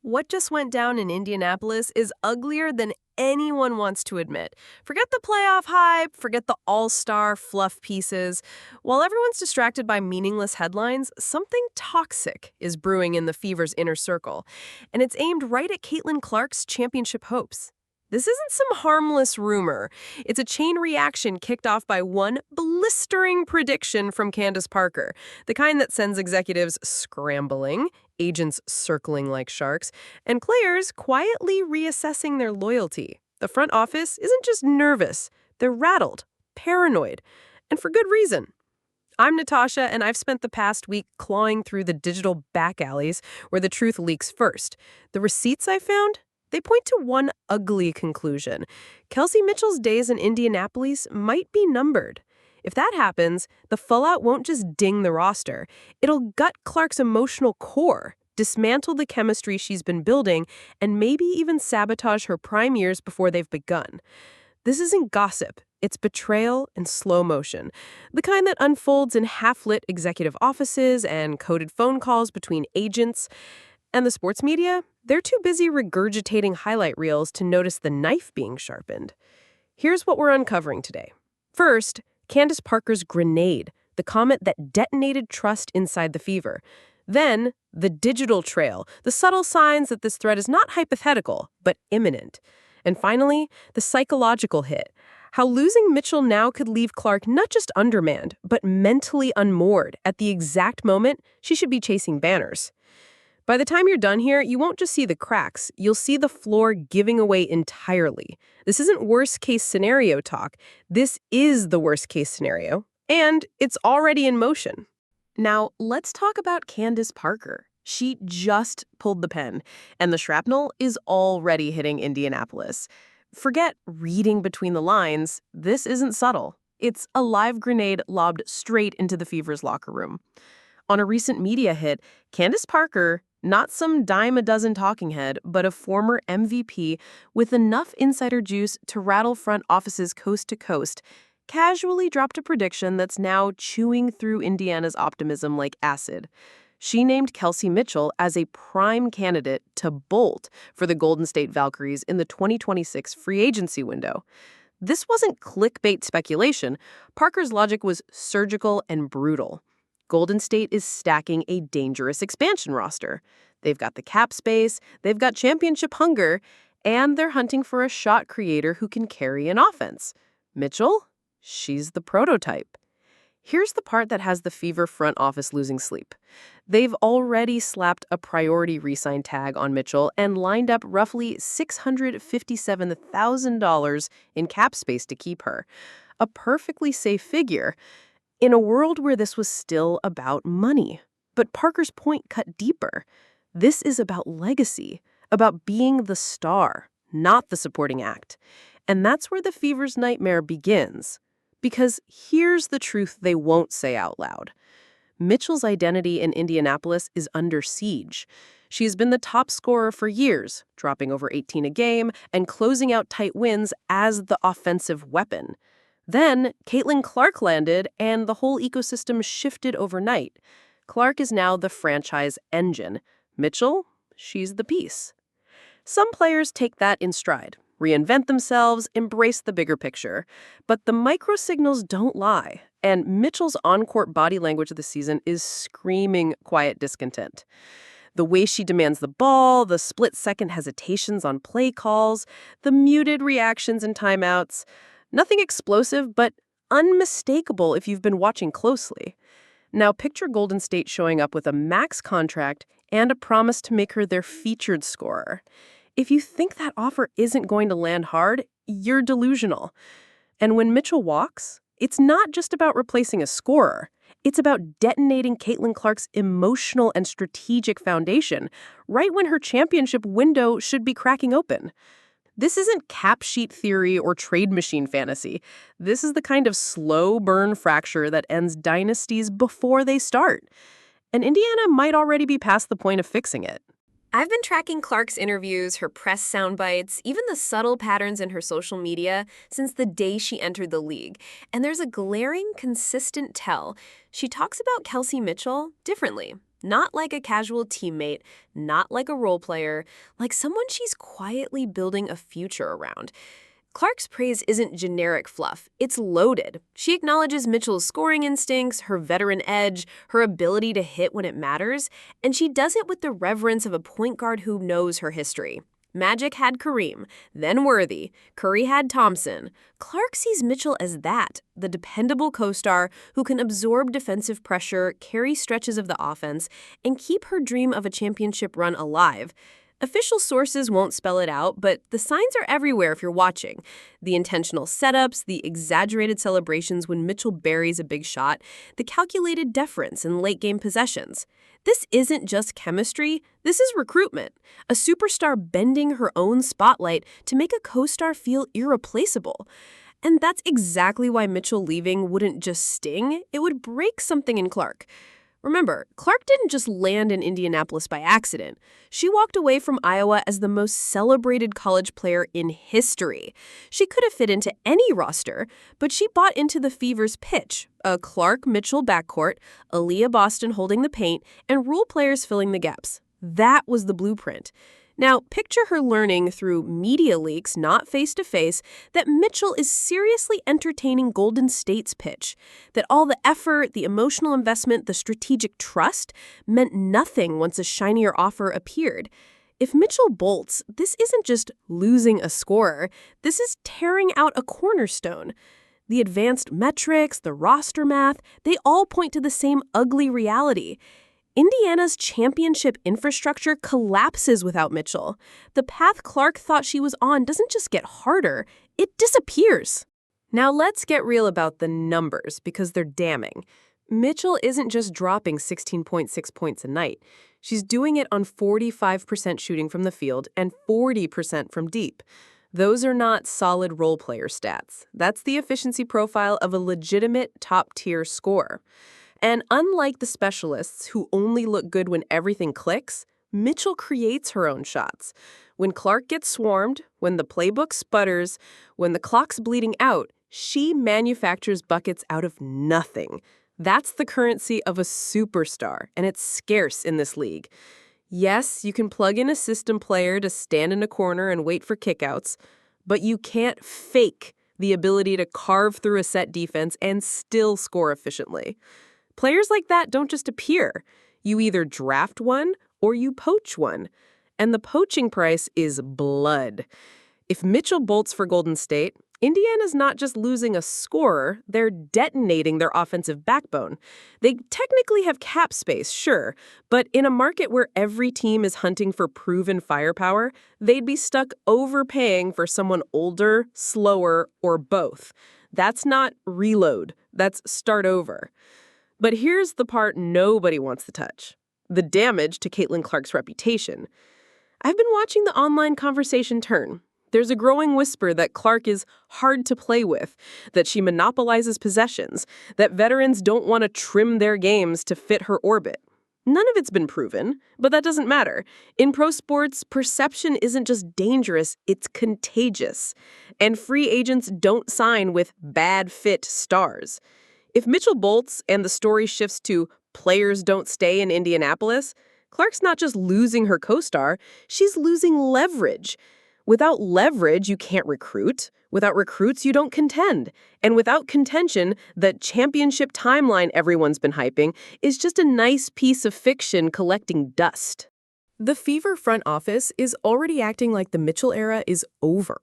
What just went down in Indianapolis is uglier than anyone wants to admit. Forget the playoff hype, forget the all-star fluff pieces. While everyone's distracted by meaningless headlines, something toxic is brewing in the Fever's inner circle, and it's aimed right at Caitlin Clark's championship hopes. This isn't some harmless rumor. It's a chain reaction kicked off by one blistering prediction from Candace Parker, the kind that sends executives scrambling, agents circling like sharks, and players quietly reassessing their loyalty. The front office isn't just nervous, they're rattled, paranoid, and for good reason. I'm Natasha, and I've spent the past week clawing through the digital back alleys where the truth leaks first. The receipts I found? They point to one ugly conclusion. Kelsey Mitchell's days in Indianapolis might be numbered. If that happens, the fallout won't just ding the roster. It'll gut Clark's emotional core, dismantle the chemistry she's been building, and maybe even sabotage her prime years before they've begun. This isn't gossip. It's betrayal in slow motion, the kind that unfolds in half-lit executive offices and coded phone calls between agents. And the sports media? They're too busy regurgitating highlight reels to notice the knife being sharpened. Here's what we're uncovering today. First, Candace Parker's grenade, the comet that detonated trust inside the Fever. Then, the digital trail, the subtle signs that this threat is not hypothetical, but imminent. And finally, the psychological hit, how losing Mitchell now could leave Clark not just undermanned, but mentally unmoored at the exact moment she should be chasing banners. By the time you're done here, you won't just see the cracks, you'll see the floor giving away entirely. This isn't worst-case scenario talk. This is the worst-case scenario, and it's already in motion. Now, let's talk about Candace Parker. She just pulled the pen, and the shrapnel is already hitting Indianapolis. Forget reading between the lines. This isn't subtle. It's a live grenade lobbed straight into the Fever's locker room. On a recent media hit, Candace Parker, not some dime-a-dozen talking head, but a former MVP with enough insider juice to rattle front offices coast to coast, casually dropped a prediction that's now chewing through Indiana's optimism like acid. She named Kelsey Mitchell as a prime candidate to bolt for the Golden State Valkyries in the 2026 free agency window. This wasn't clickbait speculation. Parker's logic was surgical and brutal. Golden State is stacking a dangerous expansion roster. They've got the cap space, they've got championship hunger, and they're hunting for a shot creator who can carry an offense. Mitchell? She's the prototype. Here's the part that has the Fever front office losing sleep. They've already slapped a priority re-sign tag on Mitchell and lined up roughly $657,000 in cap space to keep her. A perfectly safe figure in a world where this was still about money. But Parker's point cut deeper. This is about legacy, about being the star, not the supporting act. And that's where the Fever's nightmare begins. Because here's the truth they won't say out loud. Mitchell's identity in Indianapolis is under siege. She's been the top scorer for years, dropping over 18 a game and closing out tight wins as the offensive weapon. Then, Caitlin Clark landed, and the whole ecosystem shifted overnight. Clark is now the franchise engine. Mitchell, she's the piece. Some players take that in stride, reinvent themselves, embrace the bigger picture. But the micro-signals don't lie, and Mitchell's on-court body language this season is screaming quiet discontent. The way she demands the ball, the split-second hesitations on play calls, the muted reactions and timeouts. Nothing explosive, but unmistakable if you've been watching closely. Now picture Golden State showing up with a max contract and a promise to make her their featured scorer. If you think that offer isn't going to land hard, you're delusional. And when Mitchell walks, it's not just about replacing a scorer. It's about detonating Caitlin Clark's emotional and strategic foundation, right when her championship window should be cracking open. This isn't cap sheet theory or trade machine fantasy. This is the kind of slow burn fracture that ends dynasties before they start. And Indiana might already be past the point of fixing it. I've been tracking Clark's interviews, her press soundbites, even the subtle patterns in her social media since the day she entered the league. And there's a glaring, consistent tell. She talks about Kelsey Mitchell differently. Not like a casual teammate, not like a role player, like someone she's quietly building a future around. Clark's praise isn't generic fluff, it's loaded. She acknowledges Mitchell's scoring instincts, her veteran edge, her ability to hit when it matters, and she does it with the reverence of a point guard who knows her history. Magic had Kareem, then Worthy. Curry had Thompson. Clark sees Mitchell as that, the dependable co-star who can absorb defensive pressure, carry stretches of the offense, and keep her dream of a championship run alive. Official sources won't spell it out, but the signs are everywhere if you're watching. The intentional setups, the exaggerated celebrations when Mitchell buries a big shot, the calculated deference in late-game possessions. This isn't just chemistry, this is recruitment. A superstar bending her own spotlight to make a co-star feel irreplaceable. And that's exactly why Mitchell leaving wouldn't just sting, it would break something in Clark. Remember, Clark didn't just land in Indianapolis by accident. She walked away from Iowa as the most celebrated college player in history. She could have fit into any roster, but she bought into the Fever's pitch, a Clark-Mitchell backcourt, Aaliyah Boston holding the paint, and role players filling the gaps. That was the blueprint. Now, picture her learning through media leaks, not face-to-face, that Mitchell is seriously entertaining Golden State's pitch, that all the effort, the emotional investment, the strategic trust meant nothing once a shinier offer appeared. If Mitchell bolts, this isn't just losing a scorer, this is tearing out a cornerstone. The advanced metrics, the roster math, they all point to the same ugly reality. Indiana's championship infrastructure collapses without Mitchell. The path Clark thought she was on doesn't just get harder, it disappears. Now let's get real about the numbers, because they're damning. Mitchell isn't just dropping 16.6 points a night. She's doing it on 45% shooting from the field and 40% from deep. Those are not solid role player stats. That's the efficiency profile of a legitimate top-tier scorer. And unlike the specialists who only look good when everything clicks, Mitchell creates her own shots. When Clark gets swarmed, when the playbook sputters, when the clock's bleeding out, she manufactures buckets out of nothing. That's the currency of a superstar, and it's scarce in this league. Yes, you can plug in a system player to stand in a corner and wait for kickouts, but you can't fake the ability to carve through a set defense and still score efficiently. Players like that don't just appear. You either draft one or you poach one. And the poaching price is blood. If Mitchell bolts for Golden State, Indiana's not just losing a scorer, they're detonating their offensive backbone. They technically have cap space, sure, but in a market where every team is hunting for proven firepower, they'd be stuck overpaying for someone older, slower, or both. That's not reload, that's start over. But here's the part nobody wants to touch: the damage to Caitlin Clark's reputation. I've been watching the online conversation turn. There's a growing whisper that Clark is hard to play with, that she monopolizes possessions, that veterans don't want to trim their games to fit her orbit. None of it's been proven, but that doesn't matter. In pro sports, perception isn't just dangerous, it's contagious. And free agents don't sign with bad fit stars. If Mitchell bolts and the story shifts to players don't stay in Indianapolis, Clark's not just losing her co-star, she's losing leverage. Without leverage, you can't recruit. Without recruits, you don't contend. And without contention, the championship timeline everyone's been hyping is just a nice piece of fiction collecting dust. The Fever front office is already acting like the Mitchell era is over.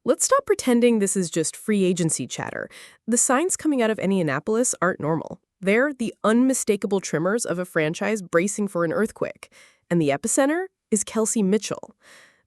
Let's stop pretending this is just free agency chatter. The signs coming out of Indianapolis aren't normal. They're the unmistakable tremors of a franchise bracing for an earthquake. And the epicenter is Kelsey Mitchell.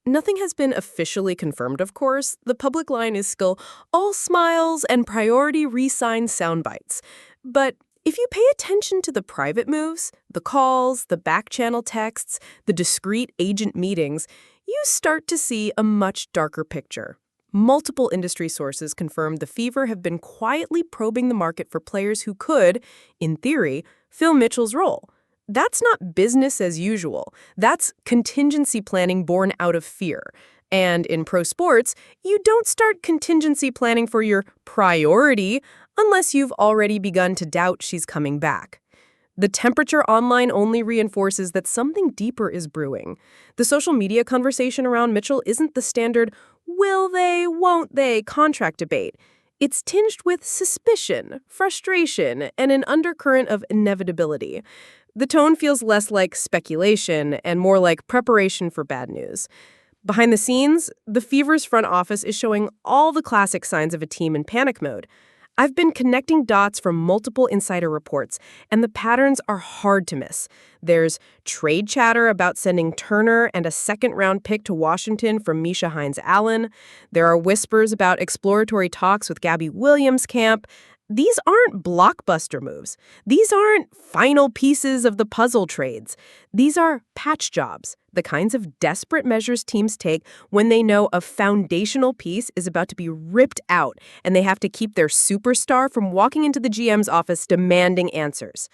Nothing has been officially confirmed, of course. The public line is still all smiles and priority re-sign soundbites. But if you pay attention to the private moves, the calls, the back-channel texts, the discreet agent meetings, you start to see a much darker picture. Multiple industry sources confirm the Fever have been quietly probing the market for players who could, in theory, fill Mitchell's role. That's not business as usual. That's contingency planning born out of fear. And in pro sports, you don't start contingency planning for your priority unless you've already begun to doubt she's coming back. The temperature online only reinforces that something deeper is brewing. The social media conversation around Mitchell isn't the standard will they, won't they contract debate. It's tinged with suspicion, frustration, and an undercurrent of inevitability. The tone feels less like speculation and more like preparation for bad news. Behind the scenes, the Fever's front office is showing all the classic signs of a team in panic mode. I've been connecting dots from multiple insider reports, and the patterns are hard to miss. There's trade chatter about sending Turner and a second-round pick to Washington from Misha Hines-Allen. There are whispers about exploratory talks with Gabby Williams' camp. These aren't blockbuster moves. These aren't final pieces of the puzzle trades. These are patch jobs, the kinds of desperate measures teams take when they know a foundational piece is about to be ripped out and they have to keep their superstar from walking into the GM's office demanding answers.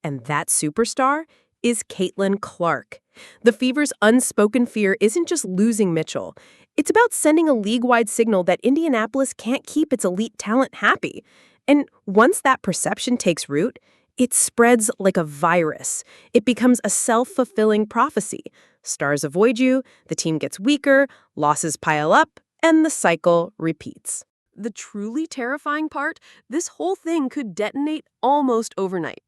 And that superstar is Caitlin Clark. The Fever's unspoken fear isn't just losing Mitchell. It's about sending a league-wide signal that Indianapolis can't keep its elite talent happy. And once that perception takes root, it spreads like a virus. It becomes a self-fulfilling prophecy. Stars avoid you, the team gets weaker, losses pile up, and the cycle repeats. The truly terrifying part, this whole thing could detonate almost overnight.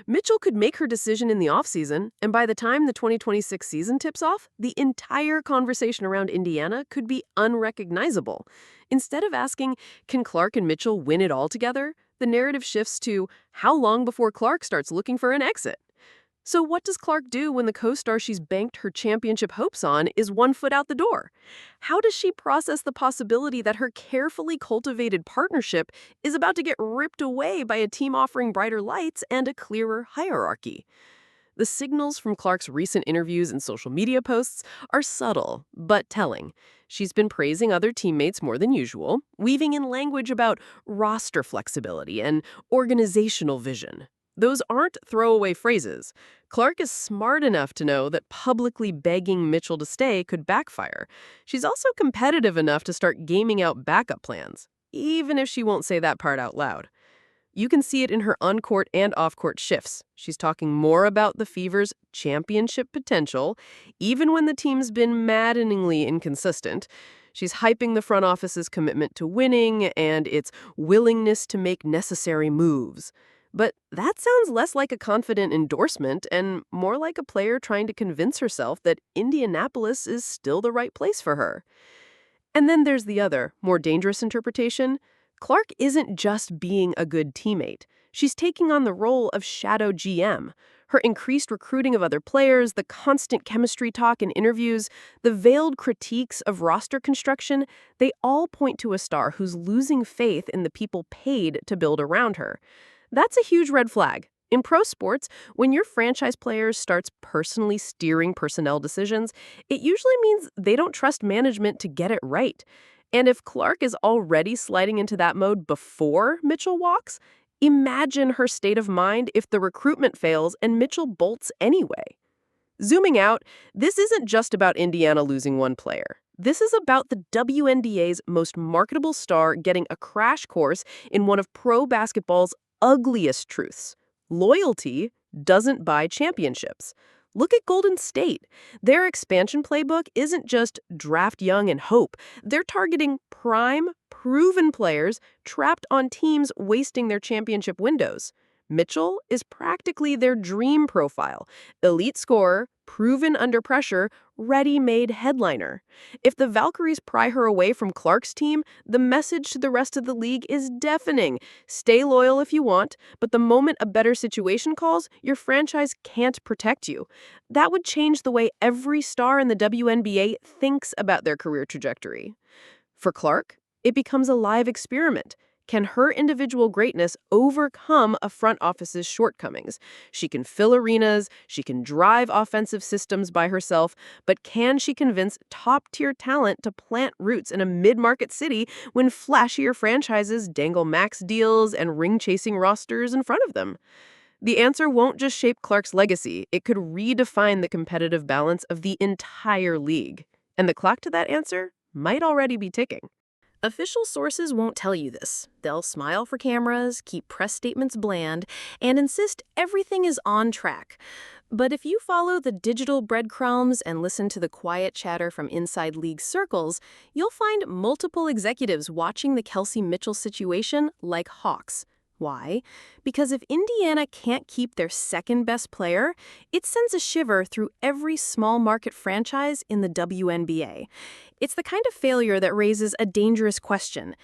Mitchell could make her decision in the offseason, and by the time the 2026 season tips off, the entire conversation around Indiana could be unrecognizable. Instead of asking, can Clark and Mitchell win it all together, the narrative shifts to how long before Clark starts looking for an exit. So what does Clark do when the co-star she's banked her championship hopes on is 1 foot out the door? How does she process the possibility that her carefully cultivated partnership is about to get ripped away by a team offering brighter lights and a clearer hierarchy? The signals from Clark's recent interviews and social media posts are subtle, but telling. She's been praising other teammates more than usual, weaving in language about roster flexibility and organizational vision. Those aren't throwaway phrases. Clark is smart enough to know that publicly begging Mitchell to stay could backfire. She's also competitive enough to start gaming out backup plans, even if she won't say that part out loud. You can see it in her on-court and off-court shifts. She's talking more about the Fever's championship potential, even when the team's been maddeningly inconsistent. She's hyping the front office's commitment to winning and its willingness to make necessary moves. But that sounds less like a confident endorsement and more like a player trying to convince herself that Indianapolis is still the right place for her. And then there's the other, more dangerous interpretation. Clark isn't just being a good teammate. She's taking on the role of shadow GM. Her increased recruiting of other players, the constant chemistry talk in interviews, the veiled critiques of roster construction, they all point to a star who's losing faith in the people paid to build around her. That's a huge red flag. In pro sports, when your franchise player starts personally steering personnel decisions, it usually means they don't trust management to get it right. And if Clark is already sliding into that mode before Mitchell walks, imagine her state of mind if the recruitment fails and Mitchell bolts anyway. Zooming out, this isn't just about Indiana losing one player. This is about the WNBA's most marketable star getting a crash course in one of pro basketball's ugliest truths. Loyalty doesn't buy championships. Look at Golden State. Their expansion playbook isn't just draft young and hope. They're targeting prime, proven players trapped on teams wasting their championship windows. Mitchell is practically their dream profile. Elite scorer, proven under pressure, ready-made headliner. If the Valkyries pry her away from Clark's team, the message to the rest of the league is deafening. Stay loyal if you want, but the moment a better situation calls, your franchise can't protect you. That would change the way every star in the WNBA thinks about their career trajectory. For Clark, it becomes a live experiment. Can her individual greatness overcome a front office's shortcomings? She can fill arenas, she can drive offensive systems by herself, but can she convince top-tier talent to plant roots in a mid-market city when flashier franchises dangle max deals and ring-chasing rosters in front of them? The answer won't just shape Clark's legacy, it could redefine the competitive balance of the entire league. And the clock to that answer might already be ticking. Official sources won't tell you this. They'll smile for cameras, keep press statements bland, and insist everything is on track. But if you follow the digital breadcrumbs and listen to the quiet chatter from inside league circles, you'll find multiple executives watching the Kelsey Mitchell situation like hawks. Why? Because if Indiana can't keep their second best player, it sends a shiver through every small market franchise in the WNBA. It's the kind of failure that raises a dangerous question.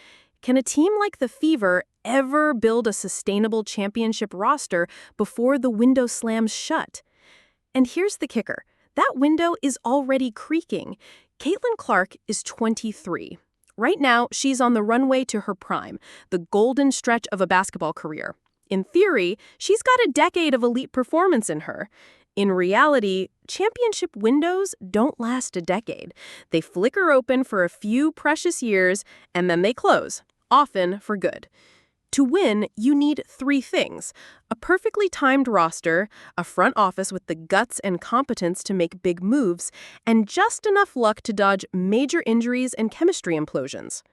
Can a team like the Fever ever build a sustainable championship roster before the window slams shut? And here's the kicker. That window is already creaking. Caitlin Clark is 23. Right now, she's on the runway to her prime, the golden stretch of a basketball career. In theory, she's got a decade of elite performance in her. In reality, championship windows don't last a decade. They flicker open for a few precious years, and then they close, often for good. To win, you need three things: a perfectly timed roster, a front office with the guts and competence to make big moves, and just enough luck to dodge major injuries and chemistry implosions.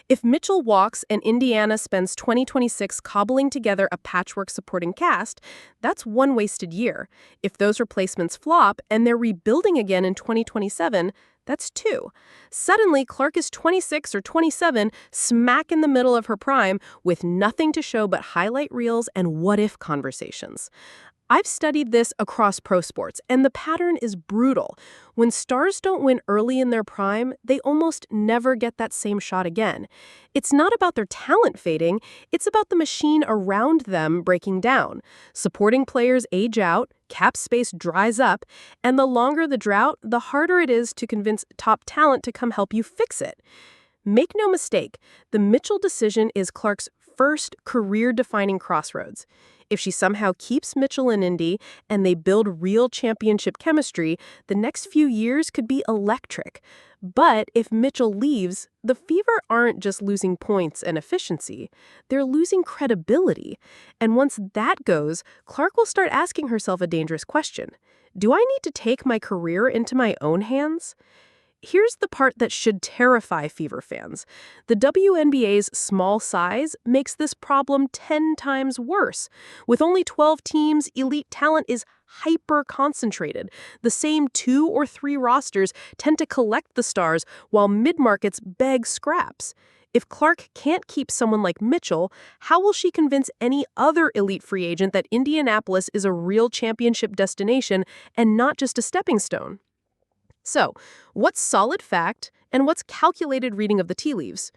If Mitchell walks and Indiana spends 2026 cobbling together a patchwork supporting cast, that's one wasted year. If those replacements flop and they're rebuilding again in 2027, that's two. Suddenly, Clark is 26 or 27, smack in the middle of her prime, with nothing to show but highlight reels and what-if conversations. I've studied this across pro sports, and the pattern is brutal. When stars don't win early in their prime, they almost never get that same shot again. It's not about their talent fading, it's about the machine around them breaking down. Supporting players age out, cap space dries up, and the longer the drought, the harder it is to convince top talent to come help you fix it. Make no mistake, the Mitchell decision is Clark's first career-defining crossroads. If she somehow keeps Mitchell in Indy and they build real championship chemistry, the next few years could be electric. But if Mitchell leaves, the Fever aren't just losing points and efficiency. They're losing credibility. And once that goes, Clark will start asking herself a dangerous question. Do I need to take my career into my own hands? Here's the part that should terrify Fever fans. The WNBA's small size makes this problem 10 times worse. With only 12 teams, elite talent is hyper-concentrated. The same 2 or 3 rosters tend to collect the stars, while mid-markets beg scraps. If Clark can't keep someone like Mitchell, how will she convince any other elite free agent that Indianapolis is a real championship destination and not just a stepping stone? So, what's solid fact and what's calculated reading of the tea leaves?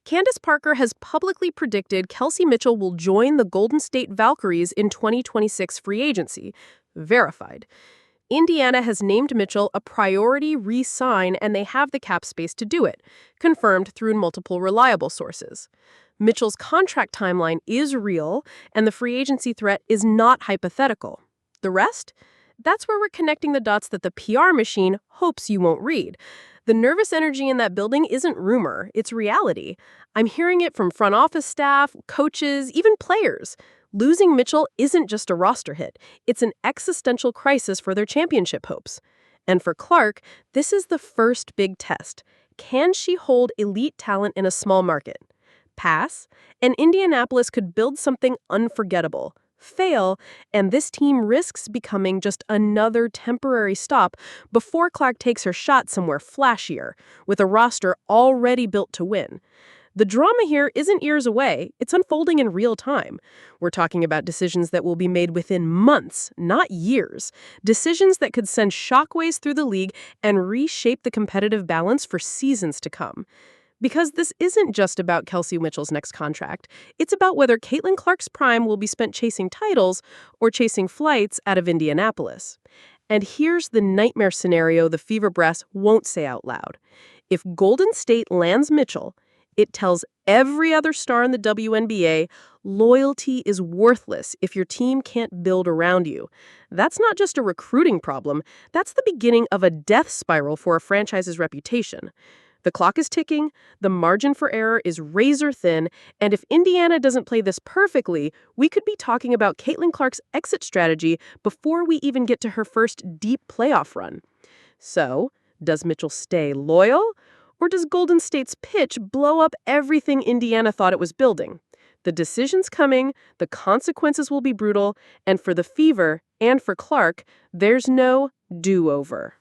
Candace Parker has publicly predicted Kelsey Mitchell will join the Golden State Valkyries in 2026 free agency. Verified. Indiana has named Mitchell a priority re-sign, and they have the cap space to do it, confirmed through multiple reliable sources. Mitchell's contract timeline is real, and the free agency threat is not hypothetical. The rest? That's where we're connecting the dots that the PR machine hopes you won't read. The nervous energy in that building isn't rumor, it's reality. I'm hearing it from front office staff, coaches, even players. Losing Mitchell isn't just a roster hit. It's an existential crisis for their championship hopes. And for Clark, this is the first big test. Can she hold elite talent in a small market? Pass, and Indianapolis could build something unforgettable. Fail, and this team risks becoming just another temporary stop before Clark takes her shot somewhere flashier, with a roster already built to win. The drama here isn't years away, it's unfolding in real time. We're talking about decisions that will be made within months, not years. Decisions that could send shockwaves through the league and reshape the competitive balance for seasons to come. Because this isn't just about Kelsey Mitchell's next contract. It's about whether Caitlin Clark's prime will be spent chasing titles or chasing flights out of Indianapolis. And here's the nightmare scenario the Fever brass won't say out loud. If Golden State lands Mitchell, it tells every other star in the WNBA loyalty is worthless if your team can't build around you. That's not just a recruiting problem, that's the beginning of a death spiral for a franchise's reputation. The clock is ticking, the margin for error is razor thin, and if Indiana doesn't play this perfectly, we could be talking about Caitlin Clark's exit strategy before we even get to her first deep playoff run. So, does Mitchell stay loyal, Or does Golden State's pitch blow up everything Indiana thought it was building? The decision's coming, the consequences will be brutal, and for the Fever and for Clark, there's no do-over.